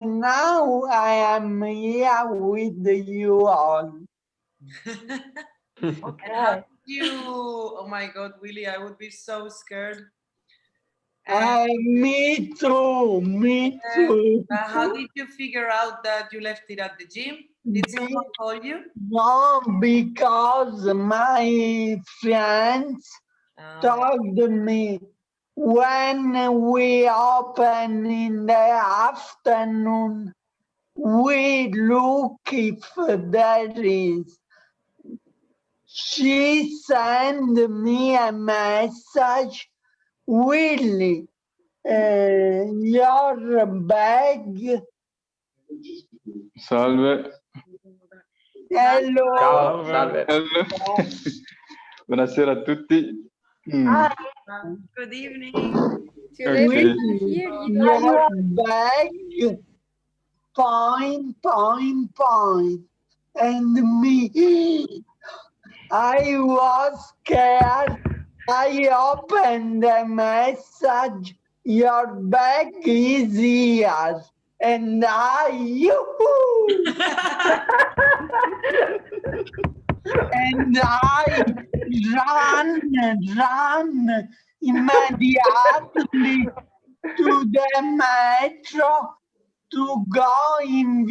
now I am here with you all. And how did you? Oh my God, Willie, I would be so scared. Me too. Me too. How did you figure out that you left it at the gym? Did someone call you? No, because my friends told me when we open in the afternoon, we look if there is. She sent me a message, Willie, your bag. Salve. Hello. Ciao, salve. Buonasera a tutti. Hi. Good evening. Okay. Your bag, point. And me, I was scared. I opened the message, your bag is here. And and I ran immediately to the metro to go in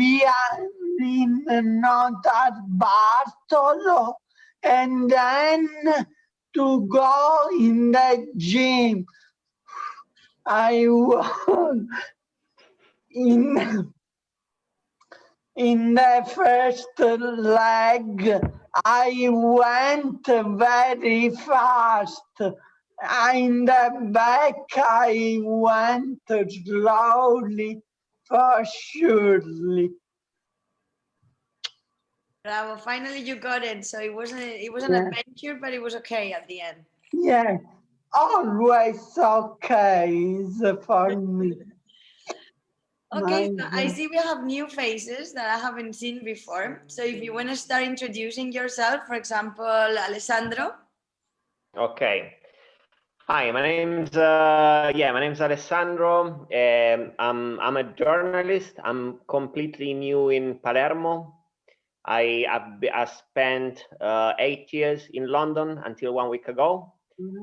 Notar Bartolo and then to go in the gym. I was in the first leg, I went very fast. In the back, I went slowly, for surely. Bravo! Finally, you got it. So it was an adventure, but it was okay at the end. Yeah, always okay for me. Okay, so I see we have new faces that I haven't seen before. So if you want to start introducing yourself, for example, Alessandro. Okay. Hi, my name's Alessandro. I'm a journalist. I'm completely new in Palermo. I spent 8 years in London until 1 week ago,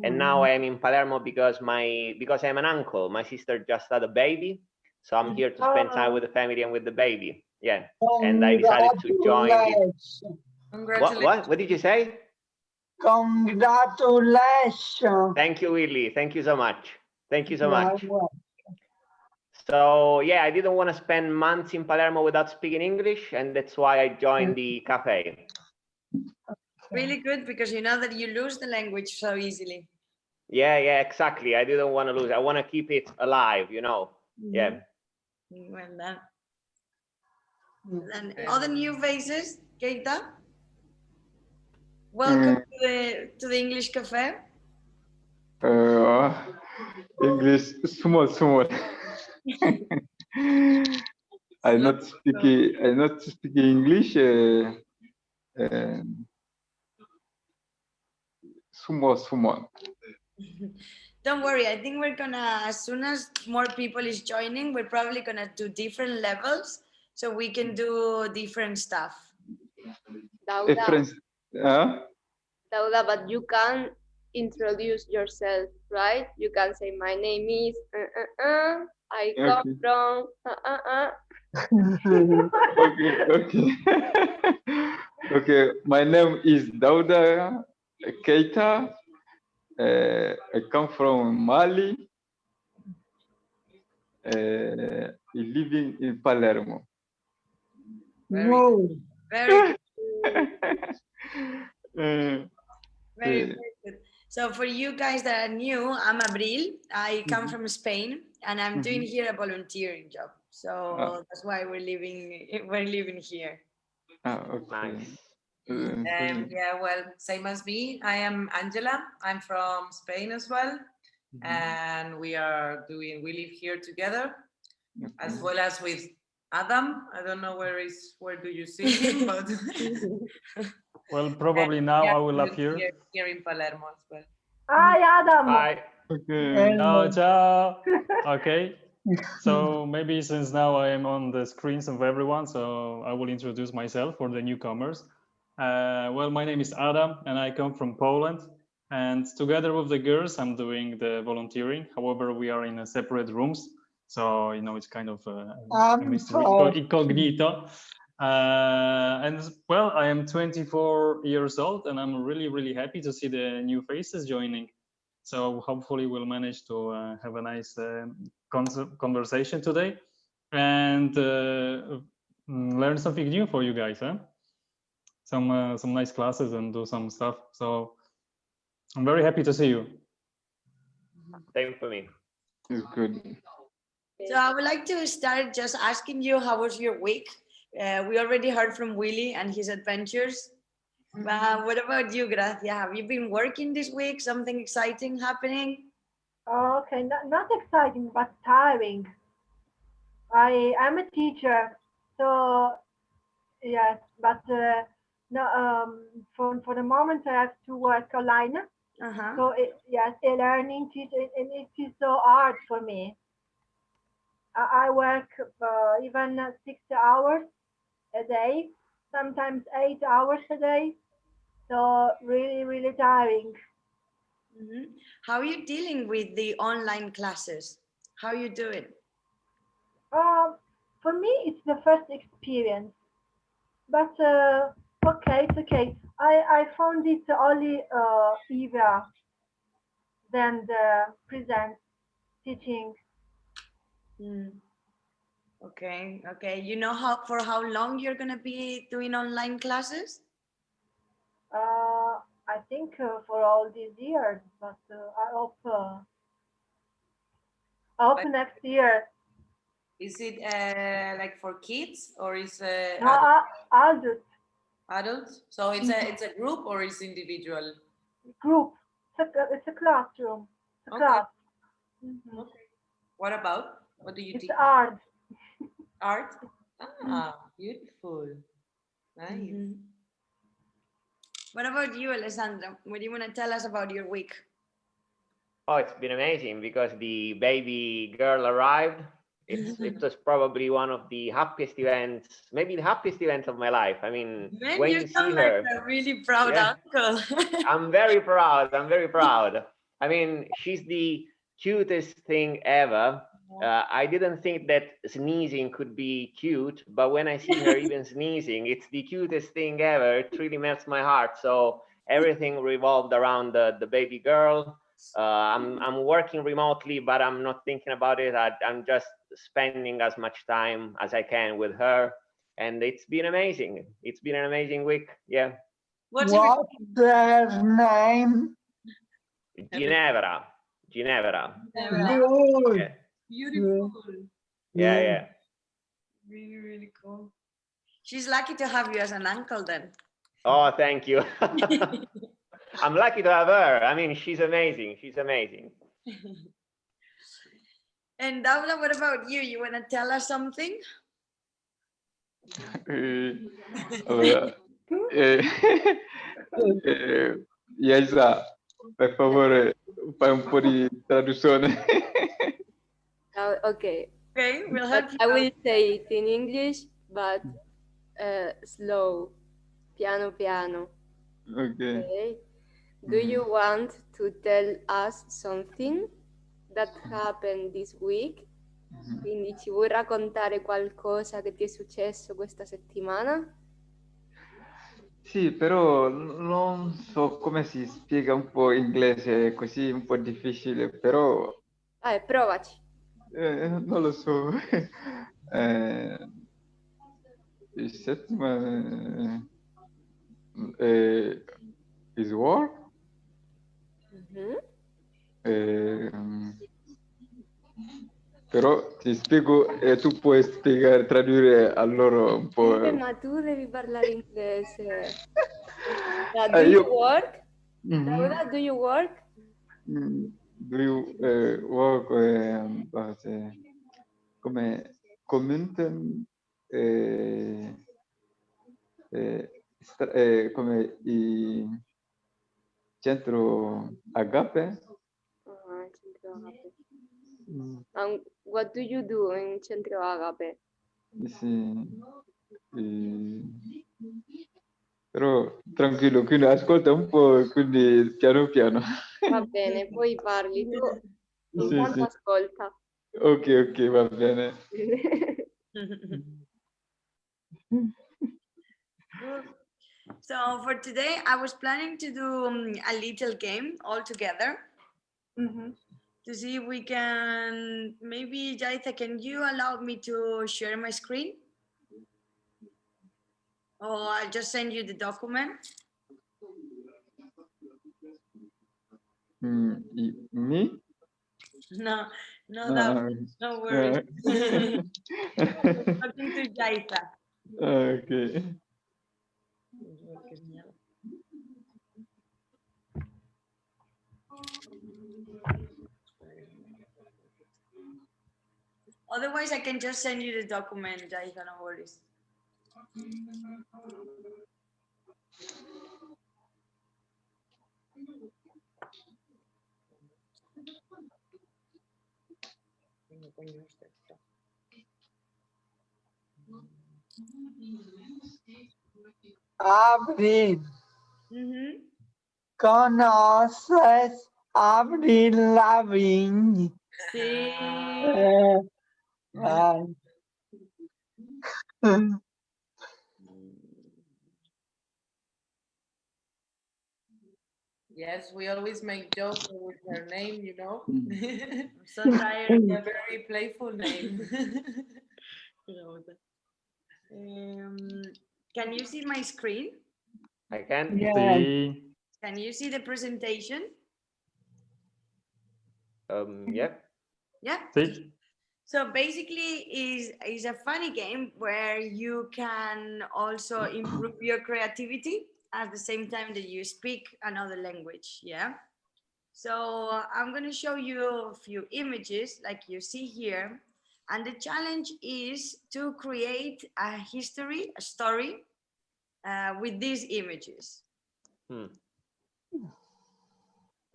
and now I am in Palermo because I'm an uncle. My sister just had a baby, so I'm here to spend time with the family and with the baby. Yeah, and I decided to join. What did you say? Congratulations. Thank you, Willie. Thank you so much. Thank you so much. So yeah, I didn't want to spend months in Palermo without speaking English, and that's why I joined the cafe. Really good, because you know that you lose the language so easily. Yeah, exactly. I didn't want to lose. I want to keep it alive, you know. Yeah. Well done. And other new faces, Keita. Welcome to the English Cafe. English small. I not speak English. Small. Don't worry, I think we're gonna, as soon as more people is joining, we're probably gonna do different levels so we can do different stuff. Dauda, but you can introduce yourself, right? You can say, my name is, I come from, Okay. Okay, my name is Dauda Keita. I come from Mali. Living in Palermo. Very good. Very good. So for you guys that are new, I'm Abril. I come from Spain, and I'm doing here a volunteering job. So that's why we're living here. Okay. Yeah, well, same as me. I am Angela. I'm from Spain as well, and we live here together, as well as with Adam. I don't know where do you see him, but well, probably now I will appear here in Palermo as well. Hi, Adam. Hi. Okay. Ciao. Okay. So maybe since now I am on the screens of everyone, so I will introduce myself for the newcomers. Well, my name is Adam and I come from Poland. And together with the girls, I'm doing the volunteering. However, we are in separate rooms. So, you know, it's kind of a mystery, incognito. And well, I am 24 years old and I'm really, really happy to see the new faces joining. So hopefully we'll manage to have a nice conversation today and learn something new for you guys, huh? Some nice classes and do some stuff. So I'm very happy to see you. Same for me. It's good. So I would like to start just asking you, how was your week? We already heard from Willy and his adventures. What about you, Gracia? Have you been working this week? Something exciting happening? Okay, not exciting, but tiring. I'm a teacher, so yes, but no, for the moment I have to work online. So yes, e-learning teaching, and it is so hard for me. I work even 6 hours a day, sometimes 8 hours a day. So really, really tiring. How are you dealing with the online classes? How are you doing? For me, it's the first experience, but okay, it's okay. I found it only easier than the present teaching. Okay, okay. You know for how long you're gonna be doing online classes? I think for all these years, but I hope next year. Is it like for kids or is Adult adults? So it's a group or is individual? group. It's a classroom. It's a Okay. class. Okay. What about? What do you It's teach? art. Art? Ah, beautiful. Nice. What about you, Alessandra? What do you want to tell us about your week? Oh, it's been amazing because the baby girl arrived. It was probably one of the happiest events, maybe the happiest event of my life. I mean, Man, when you you see sound her, like a really proud uncle. I'm very proud. I'm very proud. I mean, she's the cutest thing ever. I didn't think that sneezing could be cute, but when I see her even sneezing, it's the cutest thing ever. It really melts my heart. So everything revolved around the baby girl. I'm working remotely, but I'm not thinking about it. I'm just spending as much time as I can with her, and it's been amazing. It's been an amazing week. Yeah. What's her name? Ginevra. Ginevra. Good. Yeah. Beautiful. Yeah, yeah. Really, really cool. She's lucky to have you as an uncle then. Oh, thank you. I'm lucky to have her. I mean, she's amazing. She's amazing. And Daula, what about you? You want to tell us something? Allora, Yaisa, per favore, fai un po' di traduzione. Okay. Okay, we'll help you I will say it in English, but slow, piano piano. Okay. Do you want to tell us something that happened this week? Quindi ci vuoi raccontare qualcosa che ti è successo questa settimana? Sì, però non so come si spiega un po' in inglese, è così un po' difficile, però Provaci. non lo so. Settimana is war? Però ti spiego e tu puoi spiegare, tradurre a loro un po'. Ma tu devi parlare inglese. Do you work? Laura, do you work? Do you work come community come i centro Agape? Centro Agape. And what do you do in Centro Agape? Sì. Però tranquillo, quindi ascolta un po', quindi piano piano. Va bene, poi parli tu, Sì, intanto sì. ascolta. Ok, ok, va bene. So for today, I was planning to do a little game all together to see if we can, maybe Jaitha, can you allow me to share my screen? Or I'll just send you the document. Me? No, no, no worries. Talking to Jaitha. Ok. Otherwise, I can just send you the document, Jaitha, no worries. Abril, ¿conoces a Abril Lavigne? Sí. Ay. Yes, we always make jokes with her name, you know. I'm so tired. A very playful name. Can you see my screen? I can. Yes. Sí. Can you see the presentation? Yeah. Yeah. Sí. So basically, is a funny game where you can also improve your creativity at the same time that you speak another language. Yeah. So I'm going to show you a few images like you see here. And the challenge is to create a history, a story with these images.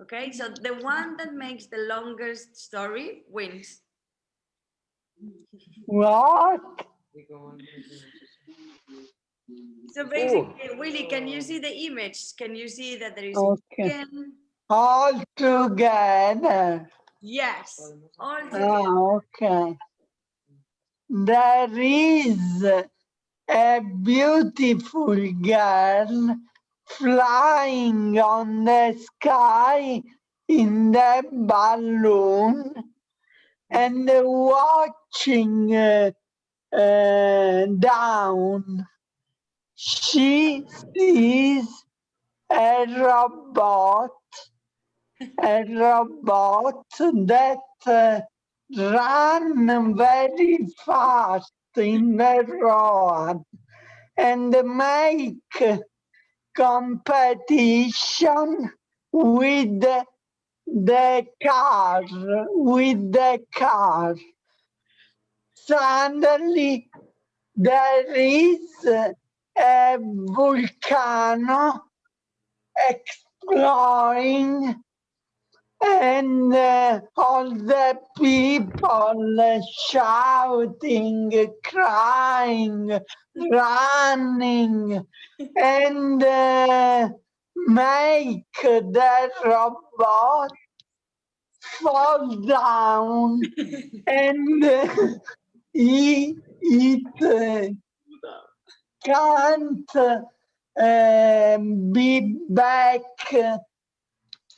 Okay, so the one that makes the longest story wins. What? So basically, Willie, can you see the image? Can you see that there is a Okay. chicken? All together. Yes, all Ah, together. okay. There is a beautiful girl flying on the sky in the balloon and watching down. She sees a robot that ran very fast in the road and make competition with the car. Suddenly there is a volcano exploring and all the people shouting, crying, running, and make the robot fall down and it can't be back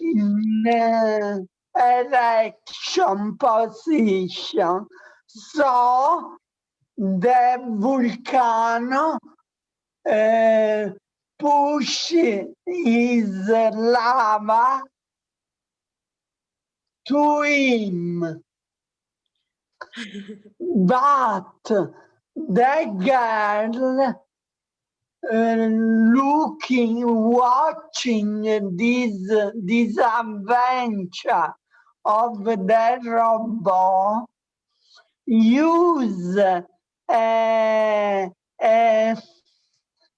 in erection position. So the volcano push his lava to him. But the girl watching this adventure of the robot, use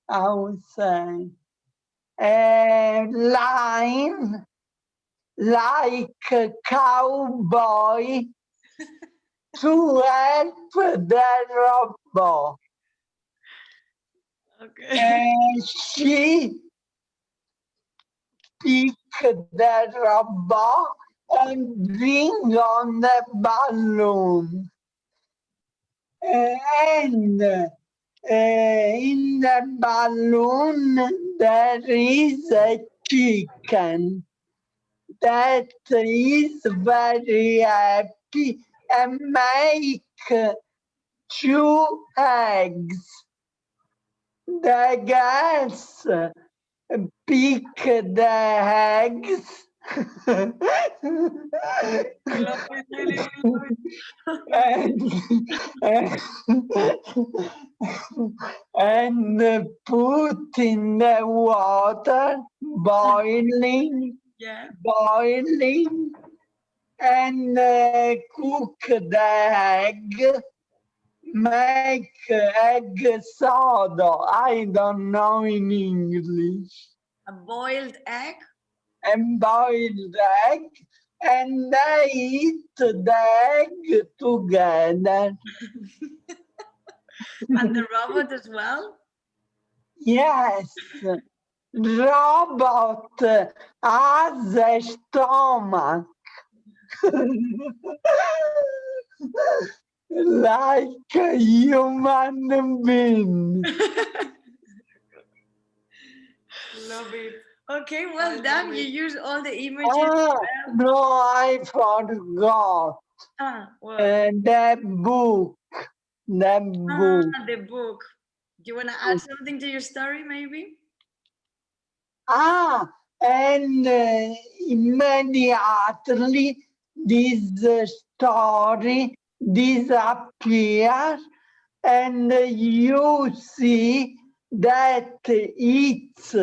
how say a line like a cowboy to help the robot. Okay. She picked the robot and bring on the balloon. And in the balloon there is a chicken that is very happy and make 2 eggs. The girls pick the eggs and put in the water boiling, boiling, and cook the egg, make egg soda. I don't know in English. A boiled egg? And boiled egg, and they eat the egg together. And the robot as well? Yes, robot has a stomach. Like a human being. Love it. Okay, well done. You use all the images. No, I forgot. What? The book. The book. The book. Do you want to add something to your story, maybe? And immediately this story disappears, and you see that it's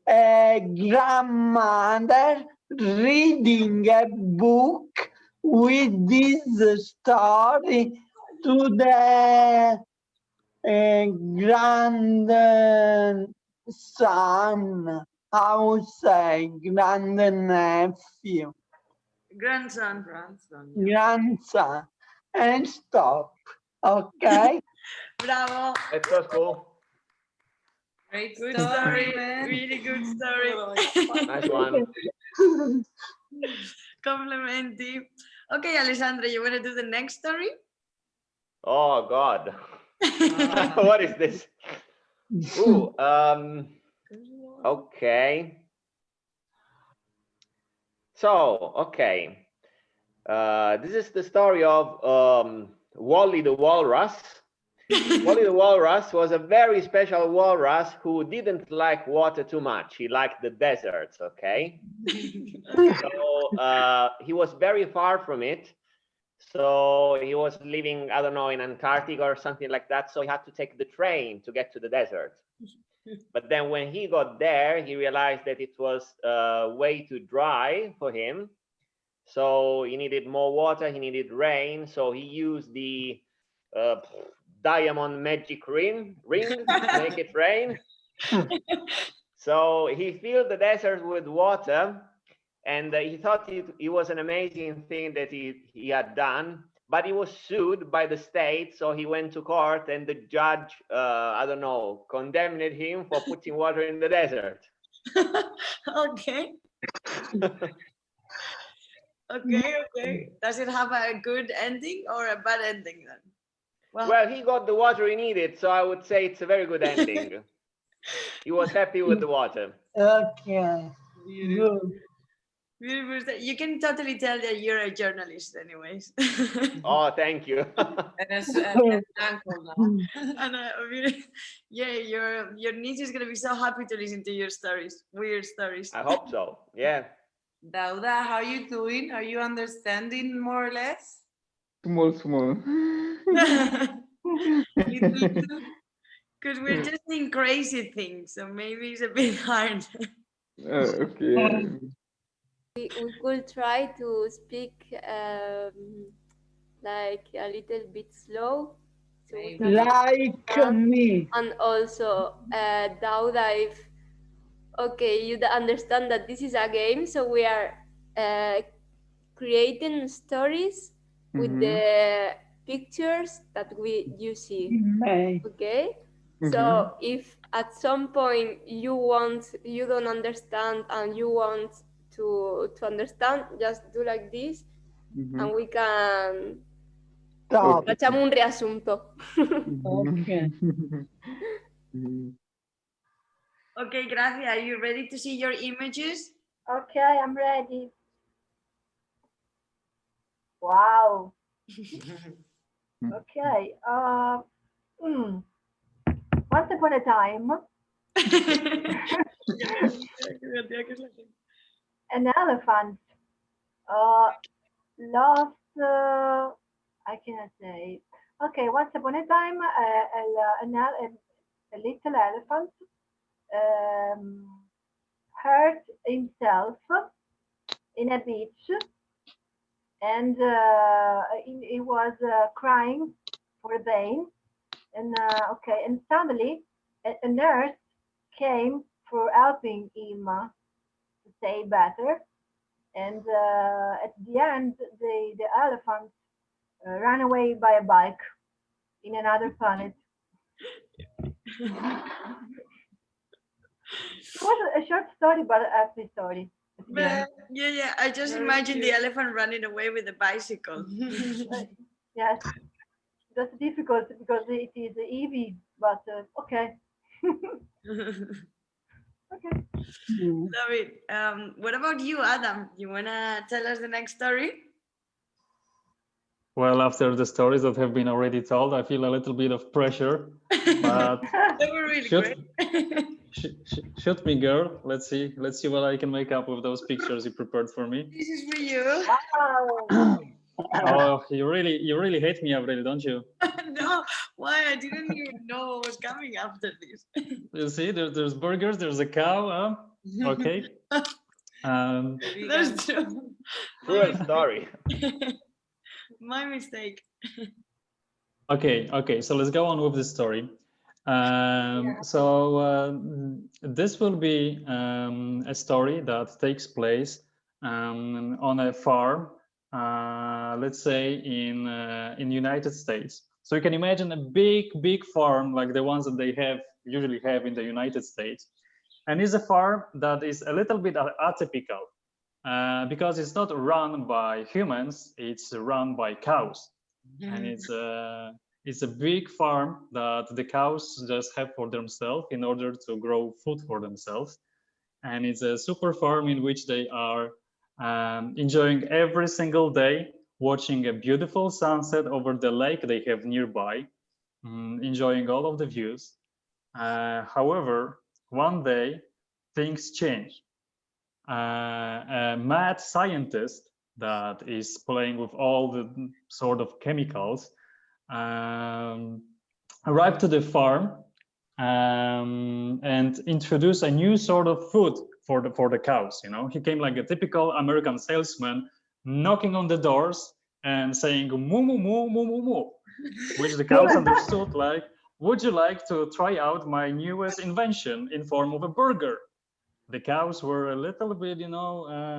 a grandmother reading a book with this story to the grandson. How say grandnephew? Grandson. Grandson. And stop. Okay? Bravo. That's so cool. Great Good story, story. man. Really good story. Nice one. Complimenti. Okay, Alessandra, you want to do the next story? Oh God. What is this? Ooh, okay. So, okay. This is the story of Wally the Walrus. Wally the Walrus was a very special walrus who didn't like water too much. He liked the deserts, okay? So he was very far from it. So he was living, I don't know, in Antarctica or something like that. So he had to take the train to get to the desert. But then when he got there, he realized that it was way too dry for him. So he needed more water, he needed rain. So he used the diamond magic ring to make it rain. So he filled the desert with water, and he thought it was an amazing thing that he had done, but he was sued by the state. So he went to court, and the judge, I don't know, condemned him for putting water in the desert. Okay. Okay. Does it have a good ending or a bad ending then? Well, he got the water he needed, so I would say it's a very good ending. He was happy with the water. Okay. Good. Beautiful. You can totally tell that you're a journalist anyways. Oh, thank you. And as an uncle now. And yeah, your niece is gonna be so happy to listen to your stories, weird stories. I hope so. Yeah. Dauda, how are you doing? Are you understanding more or less? Small. Because we're just doing crazy things, so maybe it's a bit hard. Okay. We could try to speak like a little bit slow. So we can Like me. And also, Dauda, if okay, you understand that this is a game, so we are creating stories with the pictures that you see. Okay? So if at some point you don't understand and you want to understand, just do like this and we can Stop. facciamo un riassunto. Okay. Okay, Gracia, are you ready to see your images? Okay, I'm ready. Wow. Okay. Once upon a time, an elephant lost. I cannot say. Okay. Once upon a time, a little elephant hurt himself in a beach, and he was crying for pain. And okay, and suddenly a nurse came for helping him to stay better. And at the end, the elephant ran away by a bike in another planet. It was a short story, but a happy story. Yeah. I just imagine the elephant running away with a bicycle. Yes, that's difficult because it is heavy, but okay. Okay. Love it. What about you, Adam? You wanna tell us the next story? Well, after the stories that have been already told, I feel a little bit of pressure, but They were really great. Shoot me, girl. Let's see what I can make up with those pictures you prepared for me. This is for you. Wow. Oh, you really hate me, Avril, don't you? No, why? I didn't even know what was coming after this. You see, there's burgers, there's a cow. Okay. That's true. Cruel story. My mistake. Okay. So let's go on with the story. This will be a story that takes place on a farm, let's say in United States. So you can imagine a big farm like the ones that they usually have in the United States, and it's a farm that is a little bit atypical because it's not run by humans; it's run by cows, and it's a big farm that the cows just have for themselves in order to grow food for themselves. And it's a super farm in which they are enjoying every single day, watching a beautiful sunset over the lake they have nearby, enjoying all of the views. However, one day things change. A mad scientist that is playing with all the sort of chemicals arrived to the farm and introduced a new sort of food for the cows. You know, he came like a typical American salesman, knocking on the doors and saying moo moo moo moo moo moo, which the cows understood like, would you like to try out my newest invention in form of a burger? The cows were a little bit,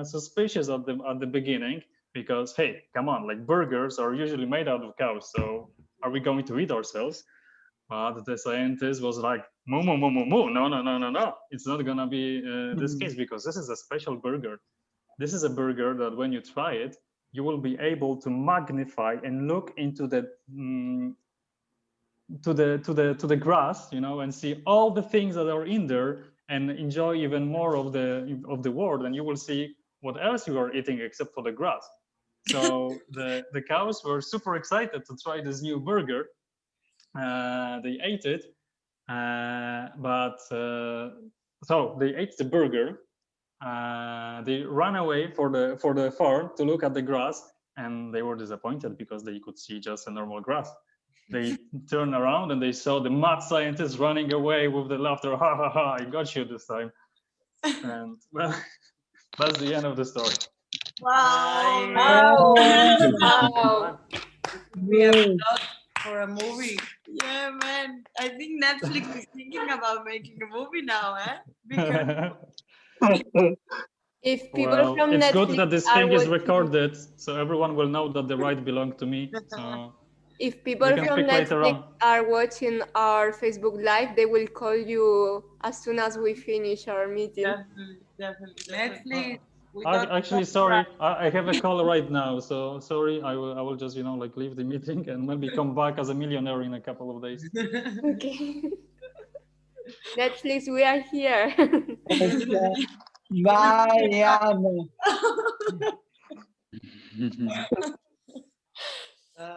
suspicious at the beginning because, hey, come on, like burgers are usually made out of cows, so are we going to eat ourselves? But the scientist was like, moo, moo, moo, moo, moo. No. It's not gonna be this case because this is a special burger. This is a burger that when you try it, you will be able to magnify and look into the to the grass, and see all the things that are in there and enjoy even more of the world, and you will see what else you are eating except for the grass. So the cows were super excited to try this new burger. They ate it, so they ate the burger. They ran away for the farm to look at the grass, and they were disappointed because they could see just a normal grass. They turned around and they saw the mad scientist running away with the laughter. Ha ha ha! I got you this time. And well, that's the end of the story. Wow! Wow. We have got for a movie. Yeah, man. I think Netflix is thinking about making a movie now, eh? Because If people Well, from it's Netflix good that this are thing is watching, recorded, so everyone will know that the right belong to me. So if people we can from speak later Netflix on. are watching our Facebook Live, they will call you as soon as we finish our meeting. Definitely. Netflix. Actually, sorry, I have a call right now, so sorry. I will just like leave the meeting and maybe come back as a millionaire in a couple of days. Okay. Netflix, we are here. Bye, Anna.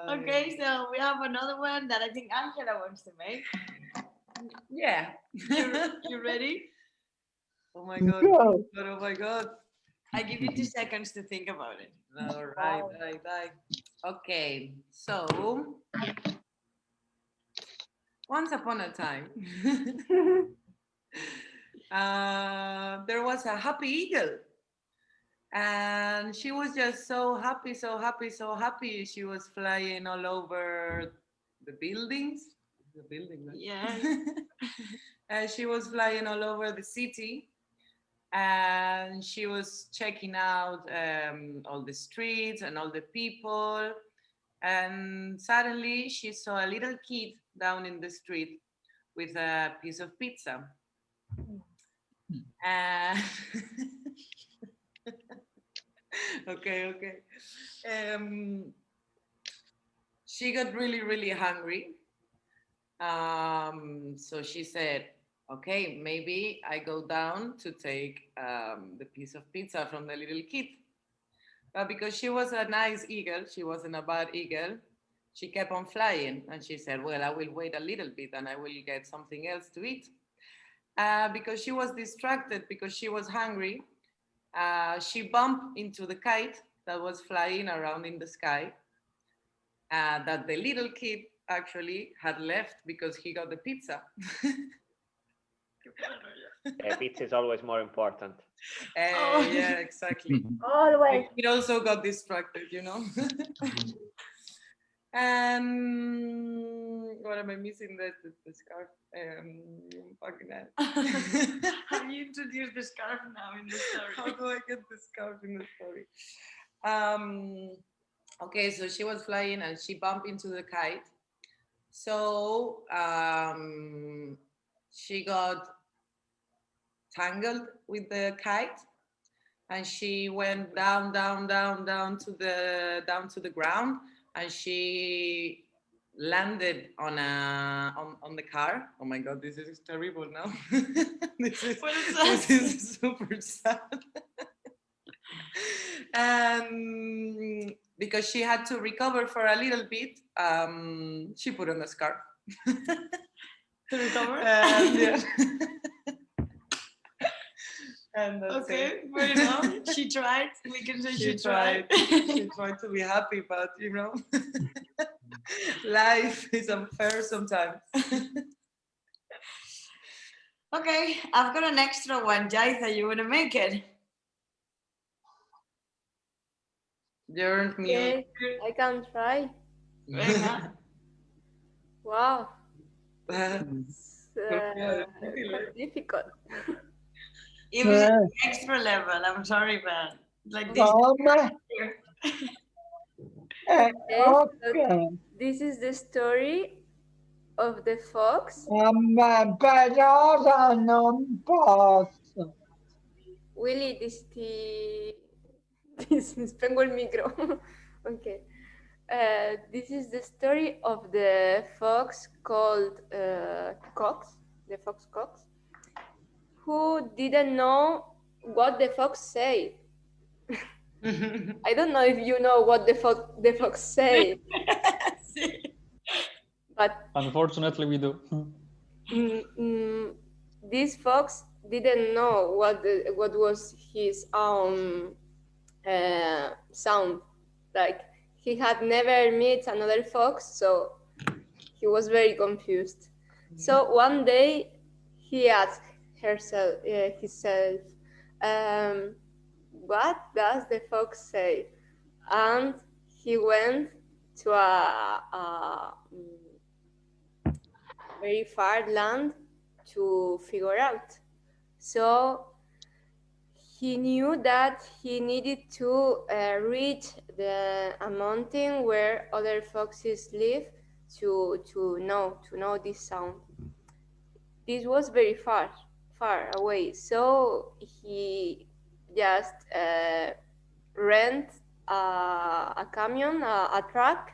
Okay, so we have another one that I think Angela wants to make. Yeah. You ready? Oh my God. Go. Oh my God. I give you 2 seconds to think about it. All right, right. Okay, so once upon a time, there was a happy eagle, and she was just so happy, so happy, so happy. She was flying all over the buildings. The building, right? Yes. And she was flying all over the city, and she was checking out all the streets and all the people. And suddenly she saw a little kid down in the street with a piece of pizza. And okay. She got really, really hungry. So she said, okay, maybe I go down to take the piece of pizza from the little kid. But because she was a nice eagle, she wasn't a bad eagle, she kept on flying. And she said, well, I will wait a little bit and I will get something else to eat. Because she was distracted, because she was hungry, she bumped into the kite that was flying around in the sky, that the little kid actually had left because he got the pizza. Pizza is always more important. Yeah, exactly. Always. It also got distracted, And what am I missing? The scarf. Fucking hell. Have you introduced the scarf now in the story? How do I get the scarf in the story? Okay, so she was flying and she bumped into the kite. So she got tangled with the kite, and she went down to the ground, and she landed on the car. Oh my God, this is terrible now. This is super sad. And because she had to recover for a little bit, she put on a scarf. To recover? Yeah. And that's Okay, it. fair enough. She tried. We can say she tried. She tried to be happy, but life is unfair sometimes. Okay, I've got an extra one. Jaitha, you want to make it? You're mute. Okay, I can try. Venga. Wow. It's It's difficult. It was extra level. I'm sorry, man. Like this. Okay, so Okay. this is the story of the fox. Però non posso. Willy, spengo il micro. Okay. This is the story of the fox called Cox, the fox Cox, who didn't know what the fox said. I don't know if you know what the fox said, but Unfortunately, we do. This fox didn't know what was his own sound. Like, he had never met another fox, so he was very confused. So one day he asked himself, what does the fox say? And he went to a very far land to figure out. So he knew that he needed to reach a mountain where other foxes live to know this sound. This was very far away, so he just rent a camion, a truck,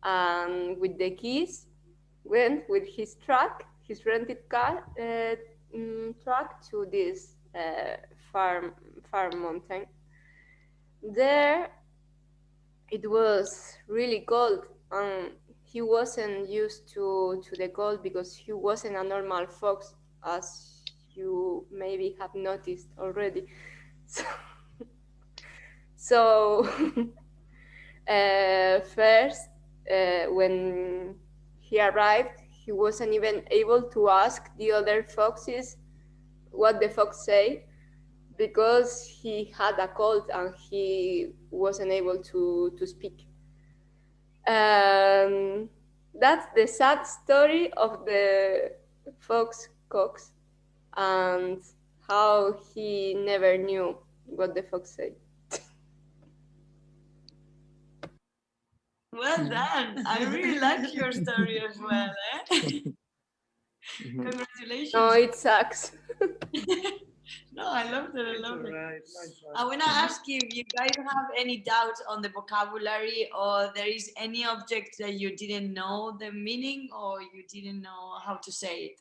and with the keys went with his truck, his rented car truck to this far mountain. There it was really cold, and he wasn't used to the cold because he wasn't a normal fox, as you maybe have noticed already. So first, when he arrived, he wasn't even able to ask the other foxes what the fox say, because he had a cold and he wasn't able to speak. That's the sad story of the fox Cox, and how he never knew what the fox said. Well done. I really like your story as well. Congratulations. No, it sucks. No, I loved it. I loved it. I want to ask you if you guys have any doubts on the vocabulary, or there is any object that you didn't know the meaning, or you didn't know how to say it.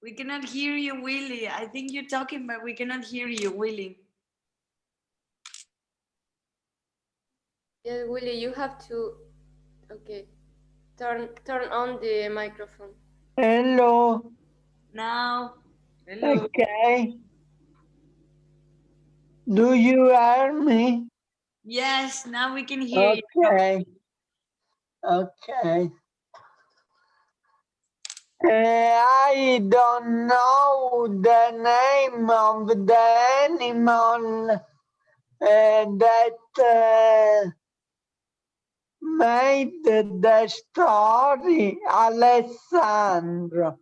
We cannot hear you, Willie. I think you're talking, but we cannot hear you, Willie. Yeah, Willie, you have to. Okay, turn on the microphone. Hello. Now. Hello. Okay. Do you hear me? Yes, now we can hear you. Okay. Okay. I don't know the name of the animal that made the story, Alessandro.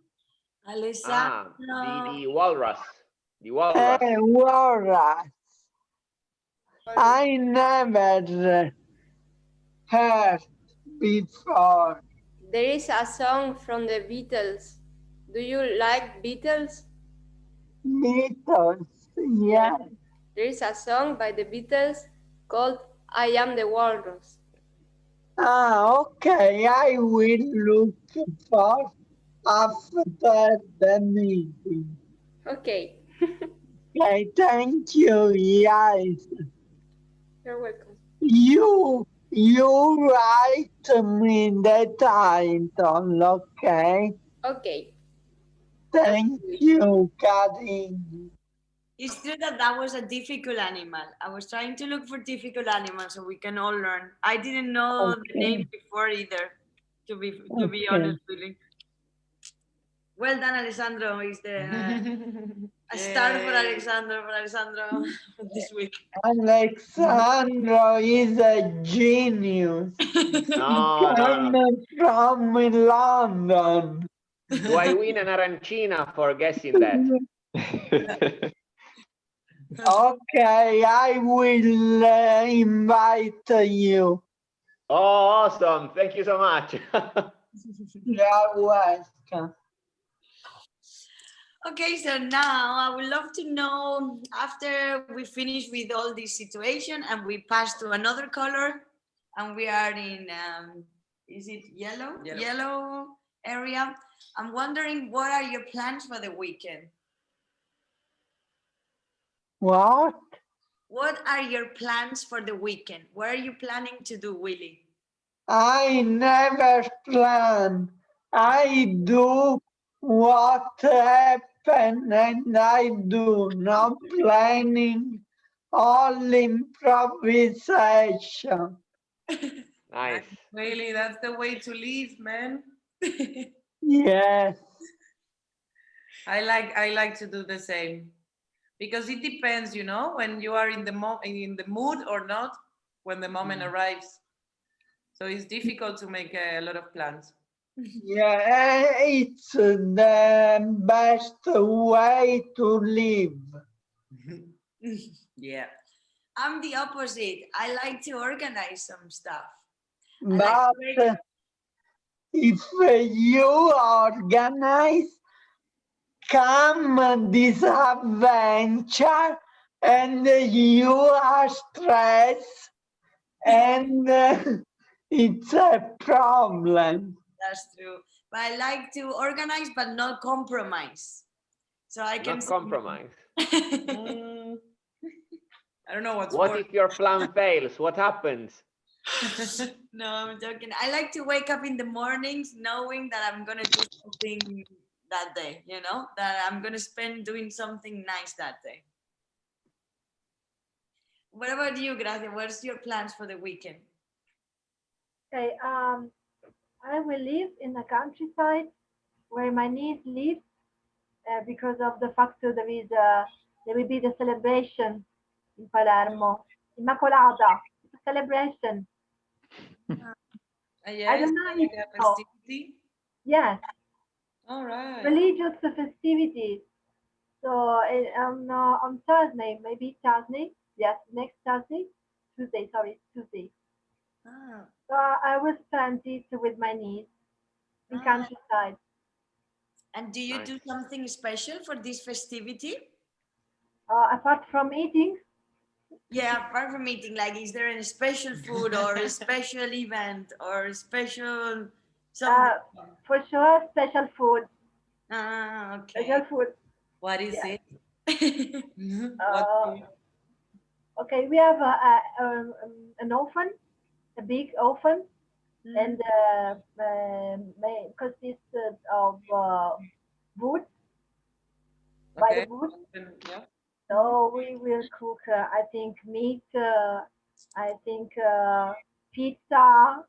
Alessandro. The walrus. The walrus. Walrus. I never heard before. There is a song from the Beatles. Do you like Beatles? Beatles, yeah. There is a song by the Beatles called I Am the Walrus. Okay, I will look for after the meeting. Okay. Okay, thank you, guys. You're welcome. You write me the title, okay? Okay. Thank you, Karin. It's true that that was a difficult animal. I was trying to look for difficult animals so we can all learn. I didn't know the name before either, to be honest, really. Well done, Alessandro. Is the a star for Alessandro this week. Alexandro is a genius. No. From London. Do I win an arancina for guessing that? Okay, I will invite you. Oh, awesome. Thank you so much. You're welcome. Okay, so now I would love to know, after we finish with all this situation and we pass to another color, and we are in, is it yellow? Yellow area. I'm wondering, what are your plans for the weekend? What? What are your plans for the weekend? What are you planning to do, Willie? I never plan. I do what happens and I do no planning, all improvisation. Nice. Really, that's the way to live, man. Yes. I like to do the same, because it depends, you know, when you are in the mood or not, when the moment arrives. So it's difficult to make a lot of plans. Yeah, it's the best way to live. Yeah. I'm the opposite. I like to organize some stuff. I like But to wake up. if you organize, come this adventure and you are stressed and it's a problem. That's true. But I like to organize but not compromise. So I can Not compromise. Mm, I don't know what's What worse. if your plan fails? What happens? No, I'm joking. I like to wake up in the mornings knowing that I'm gonna do something that day, you know, that I'm gonna spend doing something nice that day. What about you, Gracia? What's your plans for the weekend? Okay, I will live in the countryside where my niece lives because of the fact that there will be the celebration in Palermo. Immacolata, it's a celebration. I Yes, don't know if like you a know. festivity. Yes, All right. religious festivities. So on Thursday, maybe Thursday, yes, next Thursday, Tuesday, sorry, Tuesday. Ah, So I will spend it with my niece in ah. countryside. And do you Nice. do something special for this festivity? Apart from eating, Yeah, apart from eating, like, is there any special food or a special event or a special something? for sure, special food, Ah, okay. special food. What is Yeah. it? What? Uh, okay, we have an oven, a big oven, and consists of wood, by the Okay. wood. Yeah. So we will cook, I think, meat, I think pizza,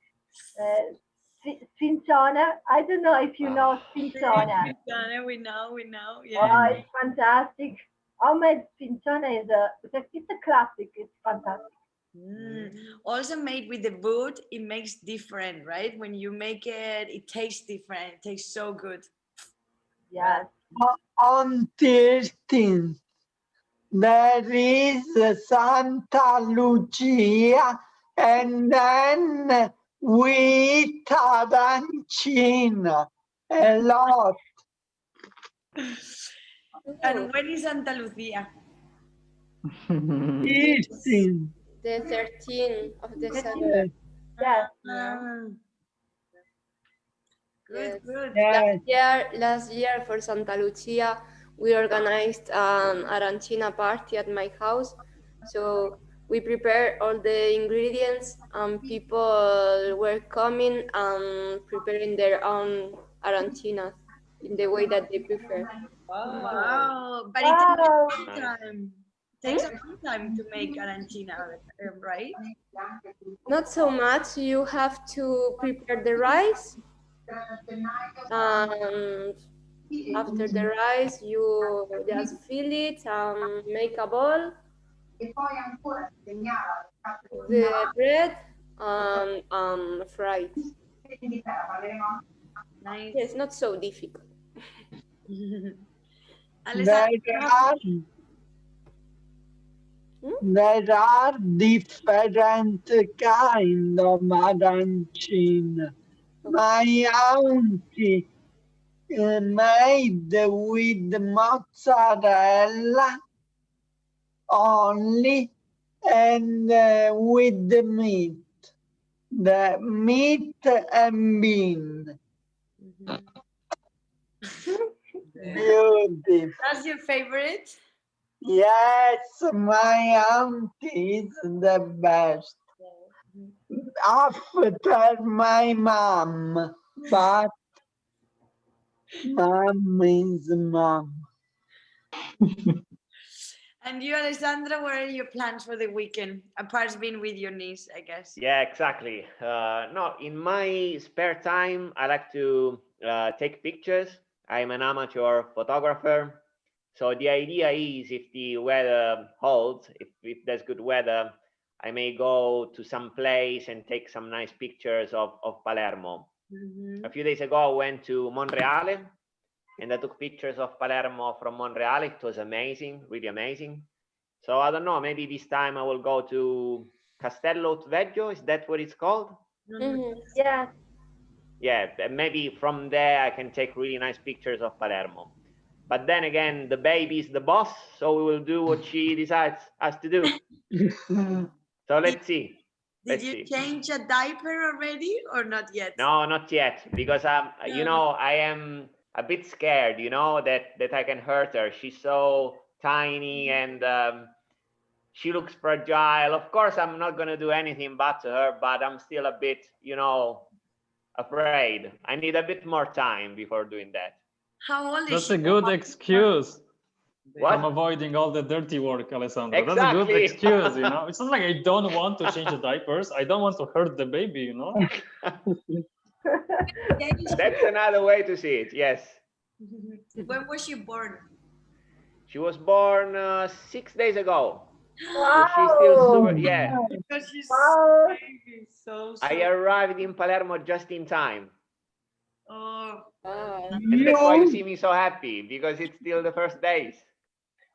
spinzone. I don't know if you know spinzone. We know, yeah. Oh, it's fantastic. Homemade spinzone it's a classic. It's fantastic. Mm. Also made with the wood, it makes different, right? When you make it, it tastes different. It tastes so good. Yes. On 13th, there is Santa Lucia, and then we eat arancina a lot. And when is Santa Lucia? Eating. The 13th of December. Yes. Ah, good, Yes. good. Yes. Last year for Santa Lucia, we organized an arancina party at my house. So we prepared all the ingredients, and people were coming and preparing their own arancinas in the way that they prefer. Wow. Wow. But it takes a Wow. long Nice. time. It takes a long time to make arancina, right? Not so much. You have to prepare the rice, and after the rice, you just fill it and make a ball, the bread, and fry it. Nice. Yes, not so difficult. Alessandra, There are different kind of arancina. My auntie made with mozzarella only and with the meat and bean. Beautiful. that's your favorite? Yes, my auntie is the best. After my mom, but mom is mom. And you, Alessandra, what are your plans for the weekend? Apart from being with your niece, I guess. Yeah, exactly. No, in my spare time, I like to take pictures. I'm an amateur photographer. So the idea is if the weather holds, if there's good weather, I may go to some place and take some nice pictures of Palermo. A few days ago, I went to Monreale and I took pictures of Palermo from Monreale. It was amazing, really amazing. So I don't know, maybe this time I will go to Castello Veggio. Is that what it's called? Yes. Yeah, maybe from there I can take really nice pictures of Palermo. But then again, the baby is the boss, so we will do what she decides us to do. So let's see. Did you change a diaper already or not yet? No, not yet, because you know, I am a bit scared, you know, that I can hurt her. She's so tiny and she looks fragile. Of course, I'm not gonna do anything bad to her, but I'm still a bit, you know, afraid. I need a bit more time before doing that. How old is That's she? a good excuse. What? From avoiding all the dirty work, Alessandro. Exactly. That's a good excuse, you know. It's not like I don't want to change the diapers. I don't want to hurt the baby, you know. That's another way to see it, yes. When was she born? She was born 6 days ago. Wow. So she's still super, yeah. Because she's Wow. so I arrived in Palermo just in time. Oh. And that's why you see me so happy, because it's still the first days.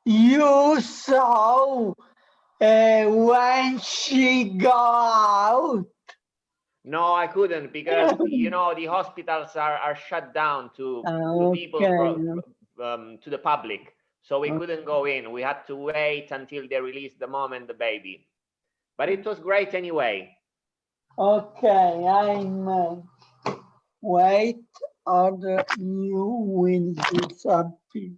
You saw when she got out? No, I couldn't, because you know the hospitals are shut down to people to the public, so we couldn't go in. We had to wait until they released the mom and the baby. But it was great anyway. Okay, I'm wait, or you will do something.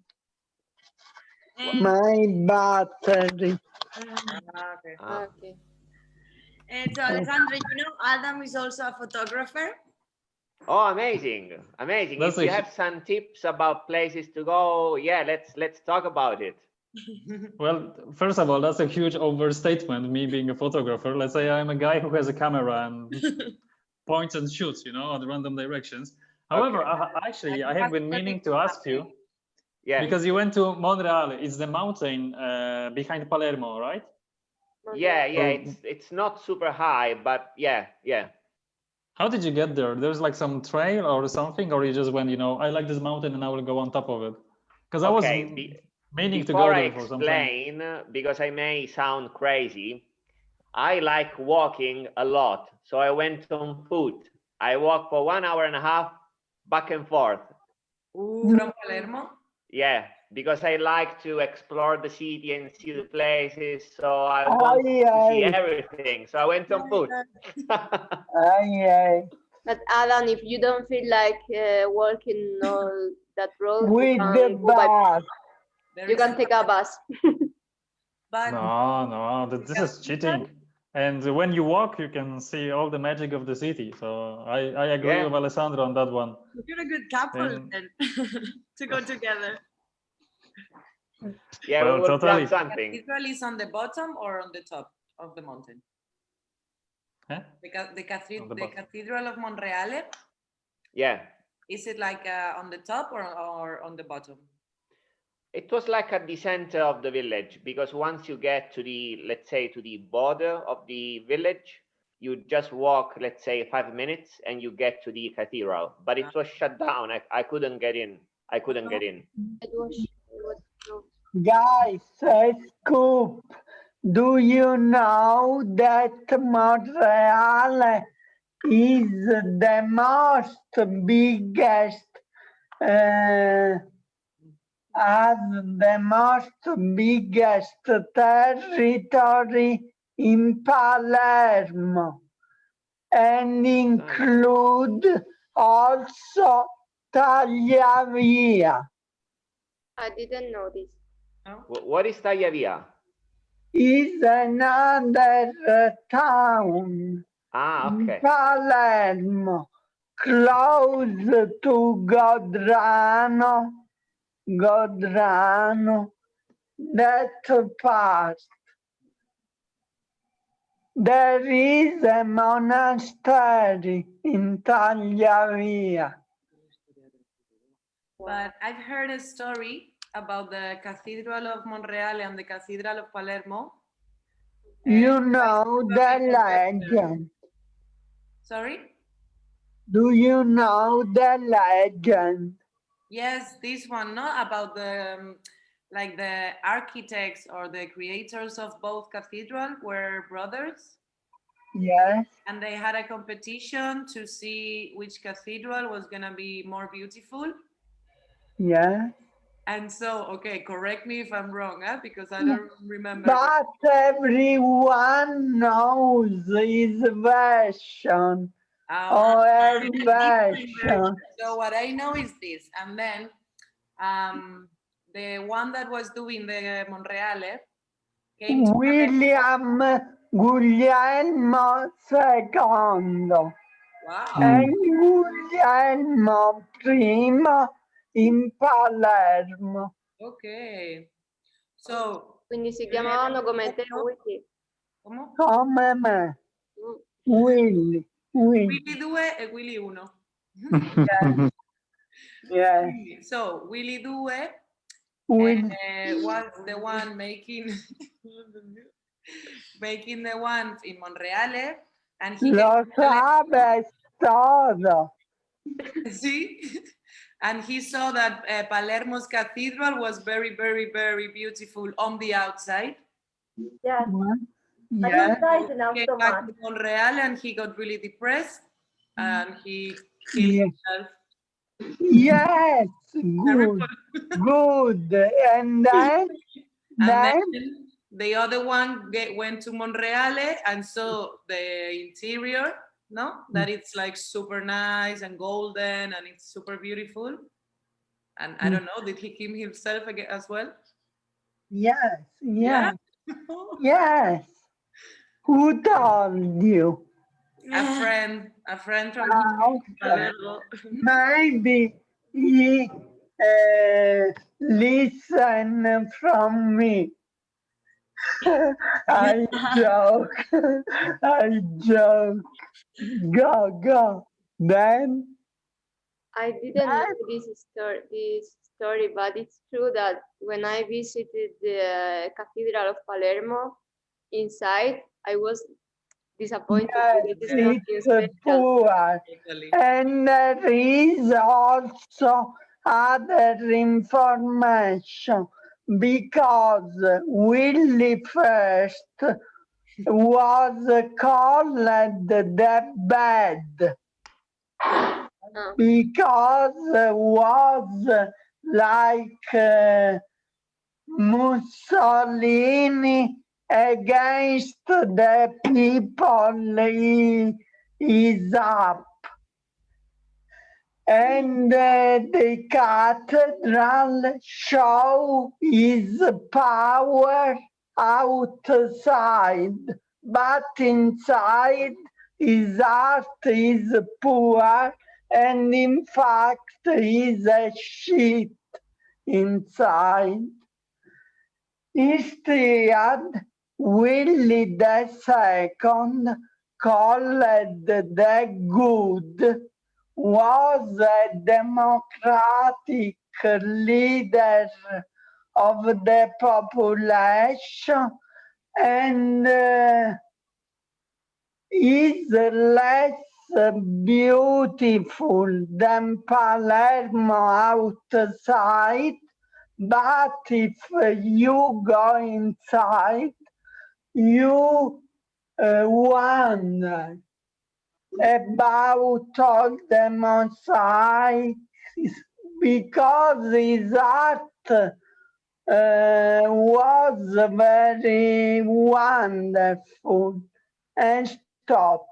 My battery. Okay. Okay. And so, Alessandro, you know, Adam is also a photographer. Oh, amazing, amazing. That's If you have some tips about places to go, yeah, let's talk about it. Well, first of all, that's a huge overstatement, me being a photographer. Let's say I'm a guy who has a camera and points and shoots, you know, on random directions. However, Okay. I have been meaning to ask you, because you went to Monreale. It's the mountain behind Palermo, right? Yeah, it's not super high, but yeah. How did you get there? There's like some trail or something, or you just went, you know, I like this mountain and I will go on top of it? Because I was meaning to go there for some time. Because I may sound crazy, I like walking a lot, so I went on foot. I walked for 1.5 hours back and forth. From Palermo? Yeah, because I like to explore the city and see the places, so I want to see everything. So I went on foot. But Adam, if you don't feel like walking all that road, with the bus, you can take a bus. No, this is cheating. And when you walk, you can see all the magic of the city. So I agree with Alessandro on that one. You're a good couple then to go together. Yeah, well, we will totally. plan something. The cathedral is on the bottom or on the top of the mountain? Huh? The cathedral of Monreale? Yeah. Is it like on the top or on the bottom? It was like at the center of the village, because once you get to the, let's say, to the border of the village, you just walk, let's say, 5 minutes and you get to the cathedral. But it was shut down. I couldn't get in. I couldn't get in. Guys, scoop. Do you know that Monreale is the most biggest has the most biggest territory in Palermo and include also Tagliavia. I didn't know this. What is Tagliavia? Is another town in Palermo, close to Godrano, that past. There is a monastery in Tagliavia. But I've heard a story about the Cathedral of Monreale and the Cathedral of Palermo. You know the legend. Sorry? Do you know the legend? Yes, this one, not about the like the architects or the creators of both cathedral were brothers. Yes. And they had a competition to see which cathedral was gonna be more beautiful. Yes. And so, okay, correct me if I'm wrong, because I don't remember. But everyone knows his version. Or her version. So what I know is this, and then the one that was doing the Monreale came to William Guglielmo II. Wow. E Guglielmo I in Palermo. Ok. So, Quindi si chiamavano come te, Willy. come? Come me. Willy. Willy 2 e Willy 1. Yes. Yes. So, Willy 2 was the one making making the one in Monreale, and he Lo sabes todo. see, and he saw that Palermo's cathedral was very, very, very beautiful on the outside. Yes. Yes. Inside and He out came so back much. to Monreale and he got really depressed and he killed himself. Yes, good, good. And then, then the other one went to Monreale and saw the interior, no? That it's like super nice and golden and it's super beautiful. And I don't know, did he kill himself again as well? Yes, Yeah. yes, yes. Who told you? A friend from Palermo. Maybe he listen from me. I joke. I joke. Go. Then I didn't know this story, but it's true that when I visited the Cathedral of Palermo, inside I was disappointed. yes, It is nothing it's special. poor. And there is also other information because Willie first was called the bad because was like Mussolini against the people he is up. And the cathedral show his power outside, but inside his heart is poor, and in fact is a shit inside. Instead, Willie II, called the Good, was a democratic leader of the population and is less beautiful than Palermo outside, but if you go inside, you wonder about all the mosaics because his art was very wonderful and stop.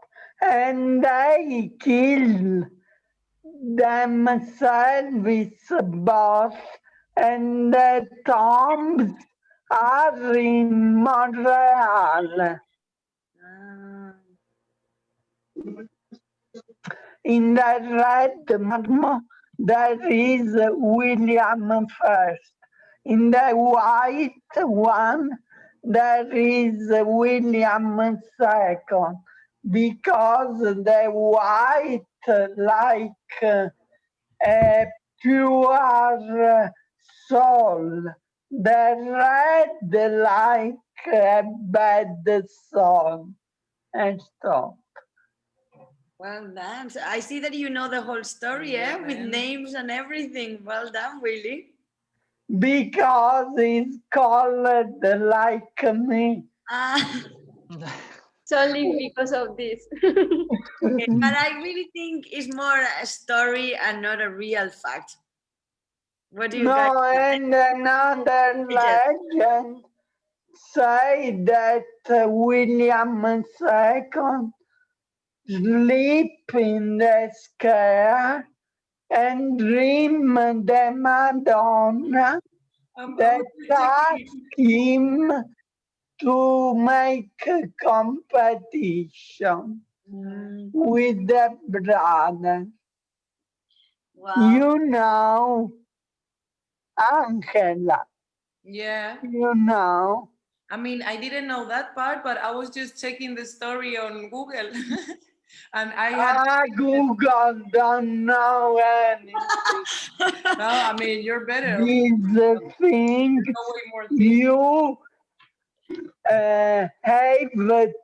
And they kill themselves both, and the tombs are in Montreal. In the red marble, there is William first. In the white one, there is William second. Because the white, like a pure soul, the red, like a bad soul. And stop. Well done. So I see that you know the whole story, with names and everything. Well done, Willy. Because it's called like me. It's only because of this. Okay, but I really think it's more a story and not a real fact. What do you guys No, think? and another legend say that William II sleep in the sky and dream the Madonna that asked him to make a competition with the brother. Wow. You know, Angela. Yeah. You know. I mean, I didn't know that part, but I was just checking the story on Google. And I had Google don't know anything. no, I mean you're better. These things you have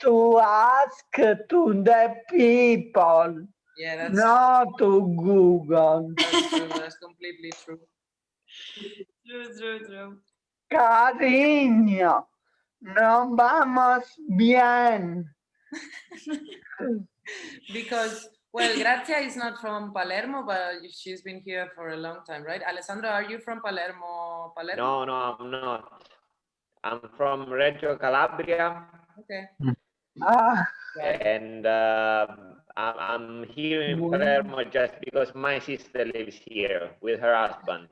to ask to the people, Yeah, that's not to Google. That's true. That's completely true. True. Cariño, nos vamos bien. Because, well, Grazia is not from Palermo, but she's been here for a long time, right? Alessandro, are you from Palermo? No, I'm not. I'm from Reggio Calabria. Okay. And I'm here in Palermo just because my sister lives here with her husband.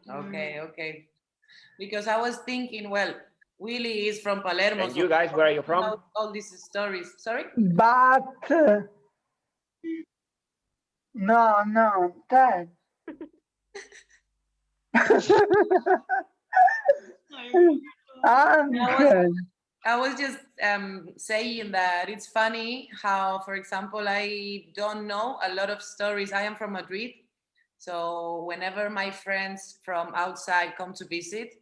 Okay. Because I was thinking, well, Willy is from Palermo. And you guys, where are you from? All these stories. Sorry? But no, Dad. I was just saying that it's funny how, for example, I don't know a lot of stories. I am from Madrid. So whenever my friends from outside come to visit,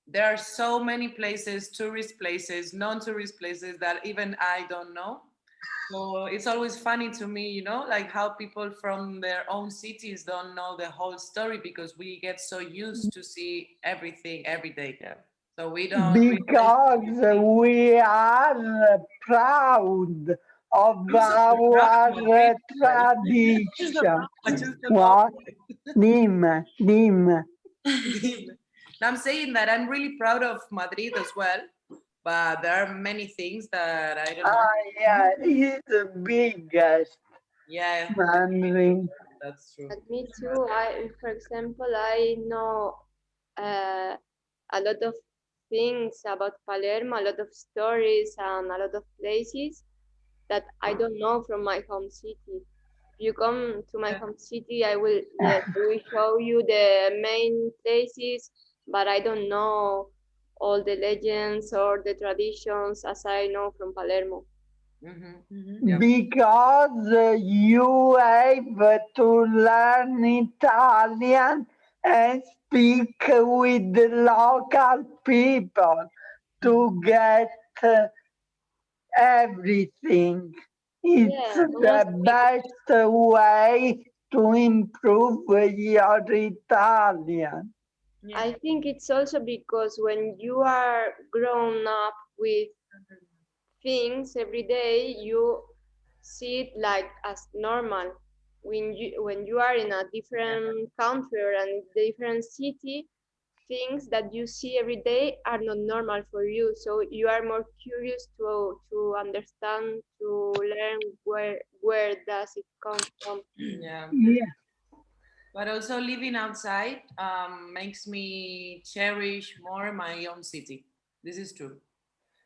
there are so many places, tourist places, non-tourist places that even I don't know. So it's always funny to me, you know, like how people from their own cities don't know the whole story because we get so used to see everything every day. Yeah. So we don't. Because we are proud of our tradition. What? Dime. I'm saying that I'm really proud of Madrid as well, but there are many things that I don't know. Yeah, it's the biggest. Yeah, Madrid. That's true. And me too. For example, I know a lot of things about Palermo, a lot of stories and a lot of places that I don't know from my home city. If you come to my home city, I will show you the main places, but I don't know all the legends or the traditions as I know from Palermo. Because you have to learn Italian and speak with the local people to get everything. It's the best way to improve your Italian. I think it's also because when you are grown up with things every day, you see it like as normal. When you are in a different country or a different city, things that you see every day are not normal for you. So you are more curious to understand, to learn where does it come from. Yeah. But also living outside makes me cherish more my own city. This is true.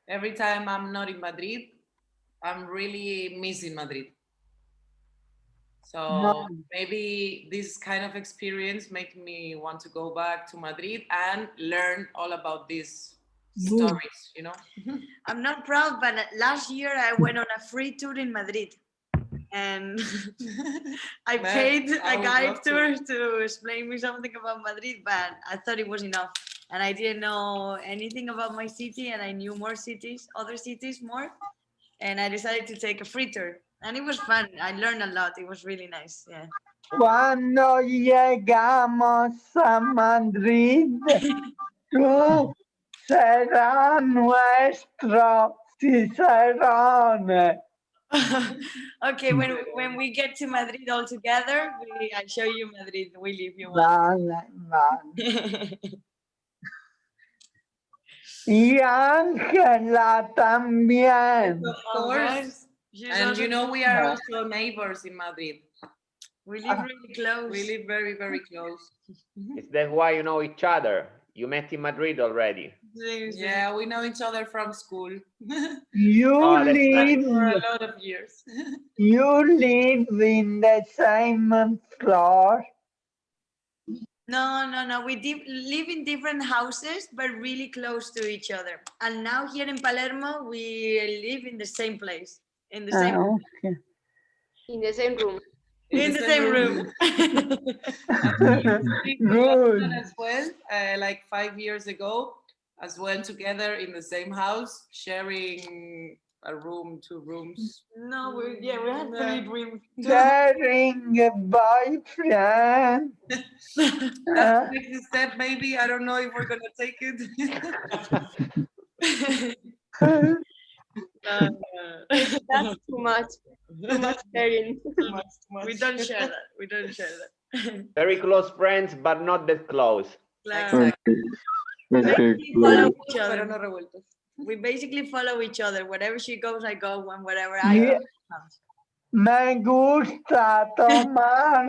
Every time I'm not in Madrid, I'm really missing Madrid. So maybe this kind of experience make me want to go back to Madrid and learn all about these stories, you know? I'm not proud, but last year I went on a free tour in Madrid. And I paid a guide tour to explain me something about Madrid, but I thought it was enough. And I didn't know anything about my city, and I knew more cities, other cities more. And I decided to take a free tour. And it was fun. I learned a lot. It was really nice. Yeah. Cuando llegamos a Madrid, tú serás nuestro cicerone. Okay, when we get to Madrid all together, I show you Madrid, Willy, if you want. Vale, vale. Y Ángela también. Of course. She's And also you know, we are also neighbors in Madrid. we live really close. We live very, very close. Is that why you know each other? You met in Madrid already. Yeah, we know each other from school. You Oh, that's live, For a lot of years. you live in the same floor. No. We live in different houses, but really close to each other. And now here in Palermo, we live in the same place, in the same Okay. In the same room. in the same room. Good. As well, like 5 years ago, as well, together in the same house, sharing a room, 2 rooms. No, we had 3 rooms. Sharing a boyfriend. That's the next step, maybe. I don't know if we're gonna take it. That's too much. Too much sharing. We don't share that. We don't share that. Very close friends, but not that close. Claro. Okay, We follow good. each Pero other. no revueltos. We basically follow each other. Wherever she goes, I go, and wherever I go. Yeah. Me gusta tomar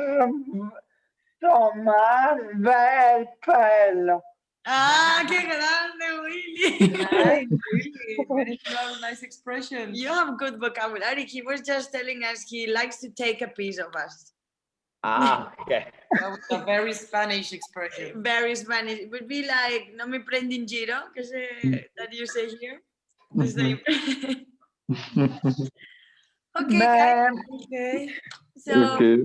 del pelo. Ah, qué grande, Willy. Nice, really. Very nice expression. You have good vocabulary. He was just telling us he likes to take a piece of us. Ah, okay. That was a very Spanish expression. Very Spanish. It would be like, no me prende un giro, that you say here. The same. Okay, guys. Okay. So Okay.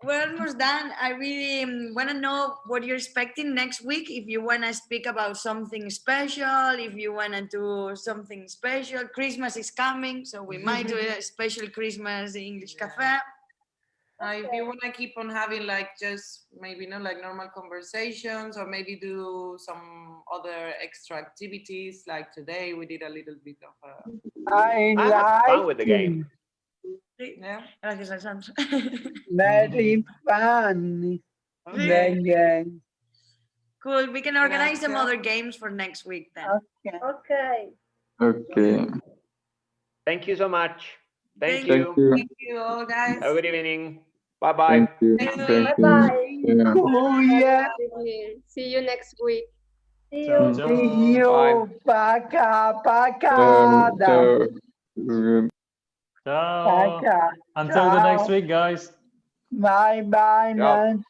we're almost done. I really want to know what you're expecting next week. If you want to speak about something special, if you want to do something special. Christmas is coming, so we might do a special Christmas English Café. If you want to keep on having like just maybe not like normal conversations, or maybe do some other extra activities, like today we did a little bit of I I had fun like with the game. yeah. Gracias, Alessandro. very funny. The game. Cool. We can organize some Gracias. other games for next week then. Okay. Okay. Okay. Thank you so much. Thank Thank you. Thank you. Thank you all, guys. Have a good evening. Bye-bye. Thank you. Thank you. Thank you. Bye-bye. Yeah. Oh, yeah. See you next week. See Ciao, you. ciao. See you. Bye. Paca, paca. Ciao. Ciao. Paca. Until the next Ciao. week, guys. Bye, bye, Ciao. man.